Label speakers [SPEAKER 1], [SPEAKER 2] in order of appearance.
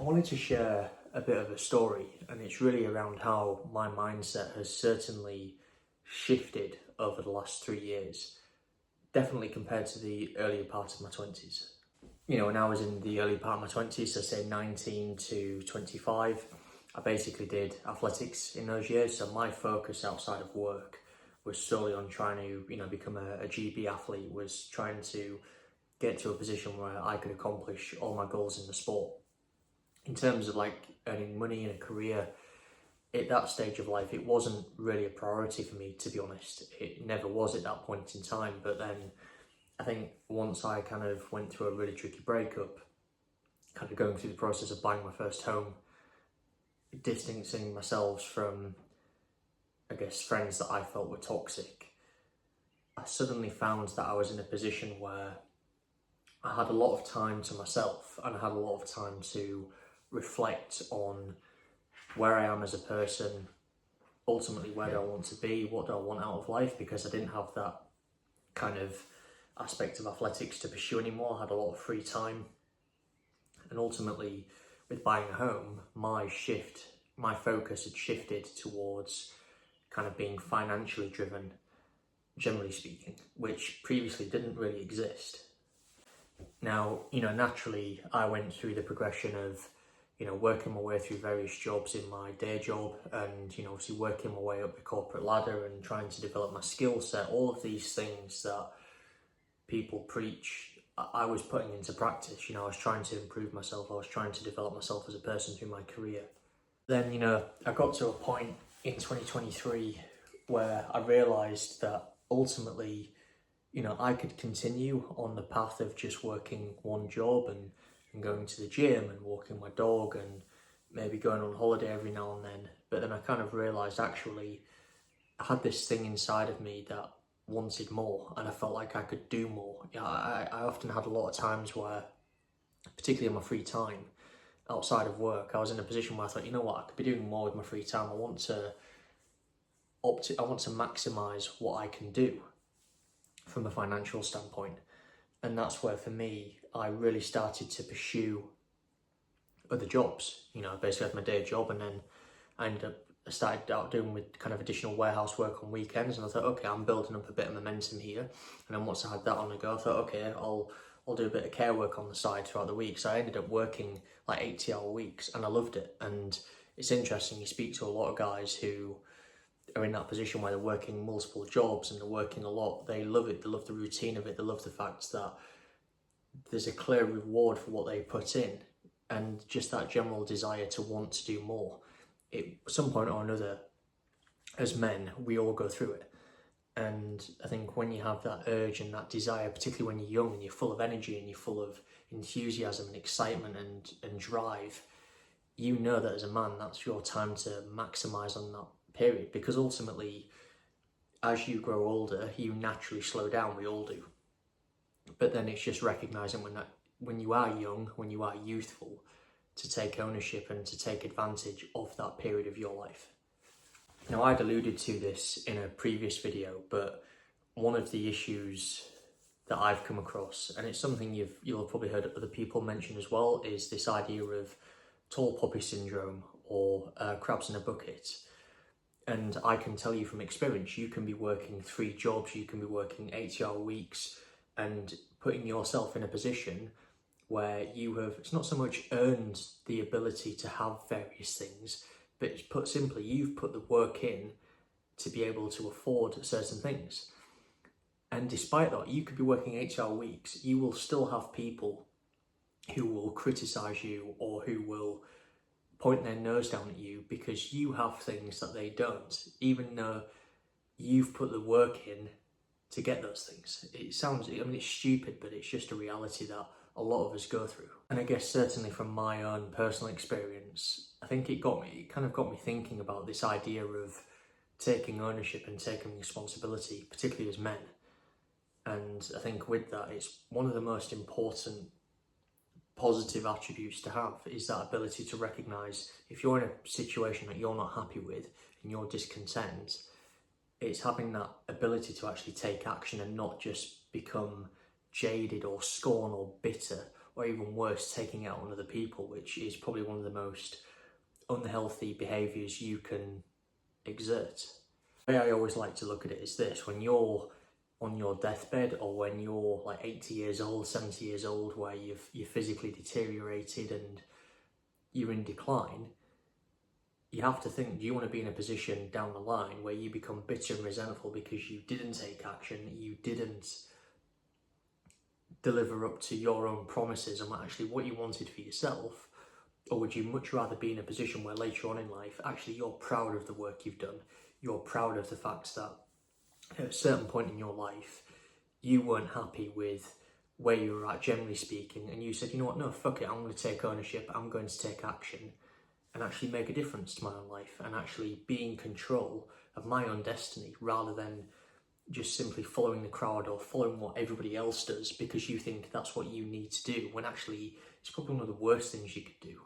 [SPEAKER 1] wanted to share a bit of a story, and it's really around how my mindset has certainly shifted over the last 3 years, definitely compared to the earlier part of my 20s. When I was in the early part of my 20s, so say 19 to 25, I basically did athletics in those years. So my focus outside of work was solely on trying to, become a GB athlete, was trying to get to a position where I could accomplish all my goals in the sport. In terms of like earning money and a career, at that stage of life, it wasn't really a priority for me, to be honest. It never was at that point in time. But then I think once I kind of went through a really tricky breakup, kind of going through the process of buying my first home, distancing myself from, I guess, friends that I felt were toxic, I suddenly found that I was in a position where I had a lot of time to myself, and I had a lot of time to reflect on where I am as a person, ultimately where do I want to be, what do I want out of life, because I didn't have that kind of aspect of athletics to pursue anymore. I had a lot of free time, and ultimately with buying a home, my focus had shifted towards kind of being financially driven, generally speaking, which previously didn't really exist. Now, naturally I went through the progression of working my way through various jobs in my day job, and obviously working my way up the corporate ladder and trying to develop my skill set. All of these things that people preach, I was putting into practice. I was trying to improve myself, I was trying to develop myself as a person through my career. Then I got to a point in 2023 where I realized that ultimately I could continue on the path of just working one job and going to the gym and walking my dog and maybe going on holiday every now and then. But then I kind of realised actually I had this thing inside of me that wanted more, and I felt like I could do more. I often had a lot of times where, particularly in my free time outside of work, I was in a position where I thought, you know what, I could be doing more with my free time. I want to maximise what I can do from a financial standpoint. And that's where, for me, I really started to pursue other jobs. I basically had my day job, and then I started out doing with kind of additional warehouse work on weekends. And I thought, okay, I'm building up a bit of momentum here. And then once I had that on the go, I thought, okay, I'll do a bit of care work on the side throughout the week. So I ended up working like 80-hour weeks, and I loved it. And it's interesting, you speak to a lot of guys who are in that position where they're working multiple jobs and they're working a lot. They love it, they love the routine of it, they love the fact that there's a clear reward for what they put in, and just that general desire to want to do more. At some point or another, as men, we all go through it. And I think when you have that urge and that desire, particularly when you're young and you're full of energy and you're full of enthusiasm and excitement and drive, that as a man, that's your time to maximise on that period, because ultimately as you grow older you naturally slow down. We all do. But then it's just recognising when you are young, when you are youthful, to take ownership and to take advantage of that period of your life. Now, I'd alluded to this in a previous video, but one of the issues that I've come across, and it's something you'll have probably heard other people mention as well, is this idea of tall poppy syndrome, or crabs in a bucket. And I can tell you from experience, you can be working 3 jobs, you can be working 80-hour weeks, and putting yourself in a position where you have, it's not so much earned the ability to have various things, but it's put simply, you've put the work in to be able to afford certain things. And despite that, you could be working 80-hour weeks, you will still have people who will criticise you, or who will point their nose down at you because you have things that they don't, even though you've put the work in to get those things. It's stupid, but it's just a reality that a lot of us go through. And I guess certainly from my own personal experience, I think it kind of got me thinking about this idea of taking ownership and taking responsibility, particularly as men. And I think with that, it's one of the most important positive attributes to have, is that ability to recognise if you're in a situation that you're not happy with and you're discontent, it's having that ability to actually take action and not just become jaded or scorn or bitter or even worse, taking it out on other people, which is probably one of the most unhealthy behaviours you can exert. The way I always like to look at it is this: when you're on your deathbed, or when you're like 80 years old, 70 years old, where you're physically deteriorated and you're in decline, you have to think, do you want to be in a position down the line where you become bitter and resentful because you didn't take action, you didn't deliver up to your own promises and actually what you wanted for yourself? Or would you much rather be in a position where later on in life, actually you're proud of the work you've done, you're proud of the fact that at a certain point in your life, you weren't happy with where you were at, generally speaking, and you said, you know what, no, fuck it, I'm going to take ownership, I'm going to take action and actually make a difference to my own life and actually be in control of my own destiny, rather than just simply following the crowd or following what everybody else does because you think that's what you need to do, when actually it's probably one of the worst things you could do.